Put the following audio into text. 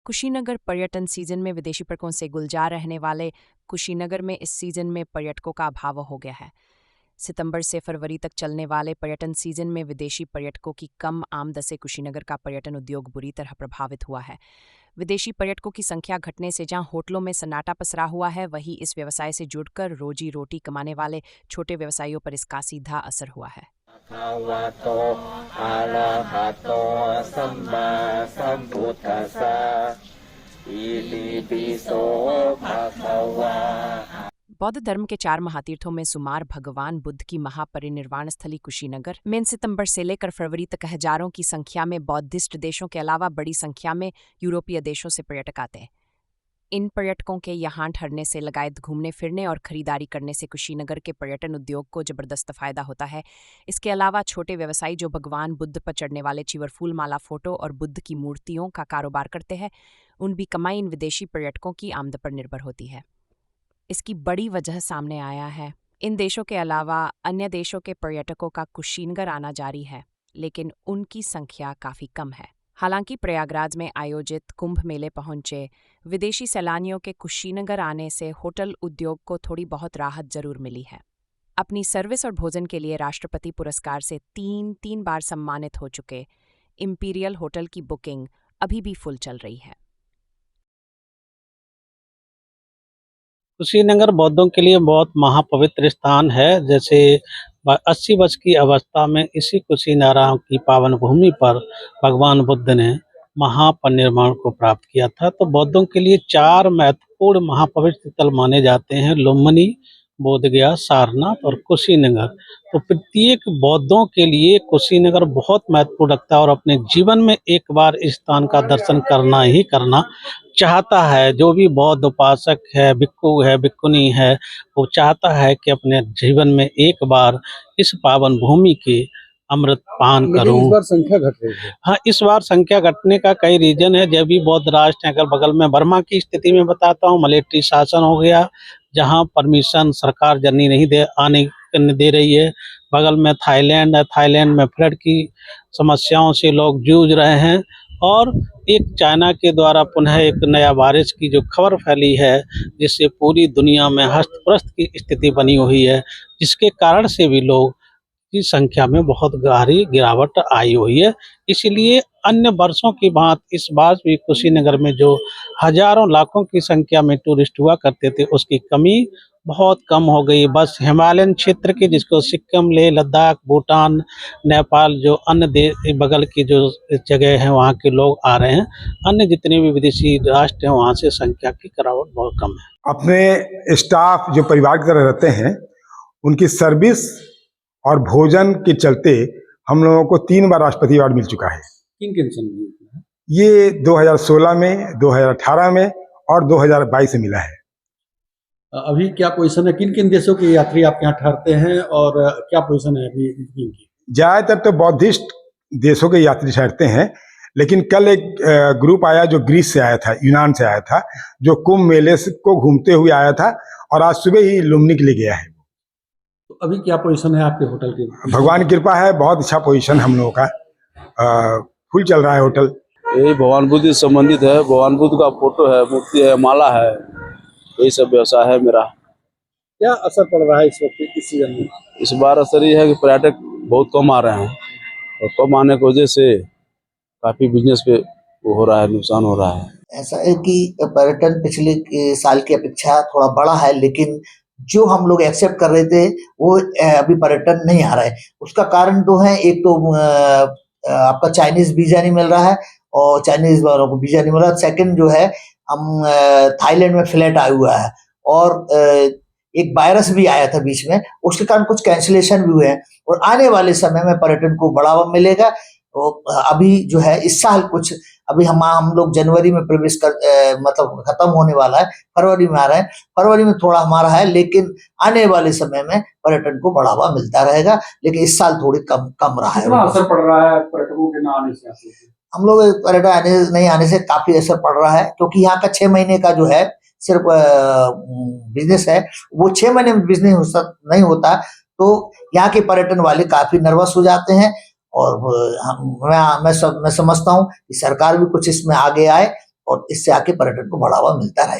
कुशीनगर पर्यटन सीजन में विदेशी पर्यटकों से गुलजार रहने वाले कुशीनगर में इस सीजन में पर्यटकों का अभाव हो गया है। सितंबर से फरवरी तक चलने वाले पर्यटन सीजन में विदेशी पर्यटकों की कम आमद से कुशीनगर का पर्यटन उद्योग बुरी तरह प्रभावित हुआ है। विदेशी पर्यटकों की संख्या घटने से जहां होटलों में सन्नाटा पसरा हुआ है, वहीं इस व्यवसाय से जुड़कर रोजी रोटी कमाने वाले छोटे व्यवसायियों पर इसका सीधा असर हुआ है। भगवतो अरहतो सम्मा सम्बुद्धस्सा इतिपिसो भगवा। बौद्ध धर्म के 4 महातीर्थों में शुमार भगवान बुद्ध की महापरिनिर्वाण स्थली कुशीनगर में सितंबर से लेकर फरवरी तक हजारों की संख्या में बौद्धिस्ट देशों के अलावा बड़ी संख्या में यूरोपीय देशों से पर्यटक आते हैं। इन पर्यटकों के यहाँ ठहरने से लगायत घूमने फिरने और खरीदारी करने से कुशीनगर के पर्यटन उद्योग को जबरदस्त फायदा होता है। इसके अलावा छोटे व्यवसायी जो भगवान बुद्ध पर चढ़ने वाले चिवर फूल माला फोटो और बुद्ध की मूर्तियों का कारोबार करते हैं, उनकी कमाई इन विदेशी पर्यटकों की आमद पर निर्भर होती है। इसकी बड़ी वजह सामने आया है। इन देशों के अलावा अन्य देशों के पर्यटकों का कुशीनगर आना जारी है, लेकिन उनकी संख्या काफ़ी कम है। हालांकि प्रयागराज में आयोजित कुंभ मेले पहुंचे विदेशी सैलानियों के कुशीनगर आने से होटल उद्योग को थोड़ी बहुत राहत जरूर मिली है। अपनी सर्विस और भोजन के लिए राष्ट्रपति पुरस्कार से तीन बार सम्मानित हो चुके इंपीरियल होटल की बुकिंग अभी भी फुल चल रही है। कुशीनगर बौद्धों के लिए बहुत महापवित्र स्थान है। जैसे 80 वर्ष की अवस्था में इसी कुशीनारायण की पावन भूमि पर भगवान बुद्ध ने महापरिनिर्वाण को प्राप्त किया था। तो बौद्धों के लिए 4 महत्वपूर्ण महापवित्र स्थल माने जाते हैं: लुम्बिनी, बोधगया, सारनाथ और कुशीनगर। तो प्रत्येक बौद्धों के लिए कुशीनगर बहुत महत्वपूर्ण रखता है और अपने जीवन में एक बार इस स्थान का दर्शन करना ही करना चाहता है। जो भी बौद्ध उपासक है, भिक्खु है, भिक्खुनी है, वो चाहता है कि अपने जीवन में एक बार इस पावन भूमि के अमृत पान करूं। इस बार संख्या घट रही है। हाँ, इस बार संख्या घटने का कई रीजन है। जब भी बौद्ध राष्ट्र अगल बगल में, बर्मा की स्थिति में बताता हूँ, मलेट्री शासन हो गया, जहाँ परमिशन सरकार जर्नी नहीं दे रही है। बगल में थाईलैंड है, थाईलैंड में फ्लड की समस्याओं से लोग जूझ रहे हैं। और एक चाइना के द्वारा पुनः एक नया वायरस की जो खबर फैली है, जिससे पूरी दुनिया में हस्त-प्रस्त की स्थिति बनी हुई है, जिसके कारण से भी लोग की संख्या में बहुत गहरी गिरावट आई हुई है। इसलिए अन्य वर्षों की भांति इस बार भी कुशीनगर में जो हजारों लाखों की संख्या में टूरिस्ट हुआ करते थे, उसकी कमी बहुत कम हो गई। बस हिमालयन क्षेत्र के, जिसको सिक्किम, लेह लद्दाख, भूटान, नेपाल, जो अन्य बगल की जो जगह हैं, वहाँ के लोग आ रहे हैं। अन्य जितने भी विदेशी राष्ट्र हैं, वहाँ से संख्या की गिरावट बहुत कम है। अपने स्टाफ जो परिवार की तरह रहते हैं, उनकी सर्विस और भोजन के चलते हम लोगों को 3 बार राष्ट्रपति अवार्ड मिल चुका है। किन किन से? ये 2016 में, 2018 में और 2022 में मिला है। अभी क्या पोजीशन है? किन किन देशों के यात्री आपके यहाँ ठहरते हैं और क्या पोजीशन है अभी इनकी? ज्यादातर तो बौद्धिस्ट देशों के यात्री ठहरते हैं, लेकिन कल एक ग्रुप आया जो ग्रीस से आया था, यूनान से आया था, जो कुंभ मेले को घूमते हुए आया था और आज सुबह ही लुम्बिनी के लिए गया है। तो अभी क्या पोजीशन है आपके होटल की? भगवान की कृपा है, बहुत अच्छा पोजीशन हम लोगों का, फुल चल रहा है होटल। यही भगवान बुद्ध से संबंधित है। भगवान बुद्ध का फोटो है, मूर्ति है, माला है, यही सब व्यवसाय है मेरा। क्या असर पड़ रहा है इस वक्त इस सीजन में? इस बार असर ये है कि पर्यटक बहुत कम आ रहे हैं और कम आने की वजह से काफी बिजनेस पे वो हो रहा है, नुकसान हो रहा है। ऐसा है कि पर्यटन पिछले साल की अपेक्षा थोड़ा बढ़ा है, लेकिन जो हम लोग एक्सेप्ट कर रहे थे वो अभी पर्यटन नहीं आ रहा है। उसका कारण 2 है। एक तो आपका चाइनीज वीजा नहीं मिल रहा है और चाइनीज वालों को वीजा नहीं मिल रहा। सेकंड जो है, हम थाईलैंड में फ्लैट आया हुआ है और एक वायरस भी आया था बीच में, उसके कारण कुछ कैंसिलेशन भी हुए हैं और आने वाले समय में पर्यटन को बढ़ावा मिलेगा। तो अभी जो है इस साल कुछ, अभी हम लोग जनवरी में प्रवेश कर मतलब खत्म होने वाला है, फरवरी में आ रहा है, फरवरी में थोड़ा हमारा है, लेकिन आने वाले समय में पर्यटन को बढ़ावा मिलता रहेगा। लेकिन इस साल थोड़ी कम रहा है। कितना असर पड़ रहा है पर्यटकों के न आने से? हम लोग पर्यटन नहीं आने से काफी असर पड़ रहा है, क्योंकि यहाँ का 6 महीने का जो है सिर्फ बिजनेस है, वो 6 महीने में बिजनेस नहीं होता। तो यहाँ के पर्यटन वाले काफी नर्वस हो जाते हैं और मैं समझता हूँ कि सरकार भी कुछ इसमें आगे आए और इससे आगे पर्यटन को बढ़ावा मिलता रहे।